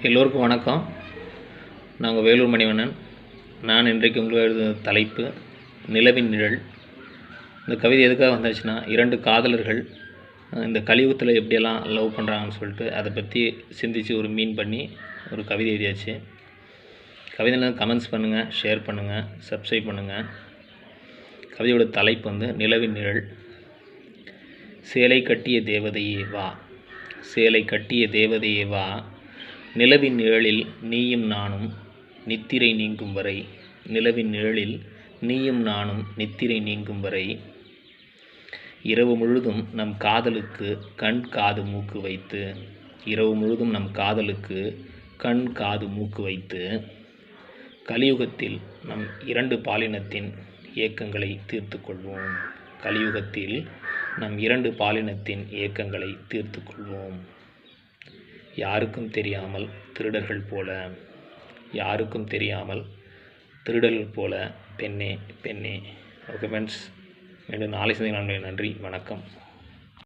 எல்லோருக்கும் வணக்கம். நாங்கள் வேலூர் மணிவண்ணன். நான் இன்றைக்கு உங்களுக்கு எழுதின தலைப்பு நிலவின் நிழல். இந்த கவிதை எதுக்காக வந்துச்சுன்னா, 2 காதலர்கள் இந்த கலியுகத்தில் எப்படியெல்லாம் லவ் பண்ணுறாங்கன்னு சொல்லிட்டு அதை பற்றி சிந்தித்து ஒரு மீன் பண்ணி ஒரு கவிதை எழுதியாச்சு. கவிதையில் கமெண்ட்ஸ் பண்ணுங்கள், ஷேர் பண்ணுங்கள், சப்ஸ்கிரைப் பண்ணுங்கள். கவிதையோட தலைப்பு வந்து நிலவின் நிழல். சேலை கட்டிய தேவதையே வா, சேலை கட்டிய தேவதையே வா, நிலவின் நிழலில் நீயும் நானும் நித்திரை நீங்கும் வரை, நிலவின் நிழலில் நீயும் நானும் நித்திரை நீங்கும் வரை, இரவு முழுதும் நம் காதலுக்கு கண் காது மூக்கு வைத்து, இரவு முழுதும் நம் காதலுக்கு கண் காது மூக்கு வைத்து, கலியுகத்தில் நம் 2 பாலினத்தின் ஏக்கங்களை தீர்த்து கொள்வோம், கலியுகத்தில் நம் 2 பாலினத்தின் ஏக்கங்களை தீர்த்து கொள்வோம். யாருக்கும் தெரியாமல் திருடர்கள் போல, யாருக்கும் தெரியாமல் திருடர்கள் போல பெண்ணே பெண்ணே. ஓகே ஃப்ரெண்ட்ஸ், மீண்டும் நாளை சந்திக்கலாம். நன்றி, வணக்கம்.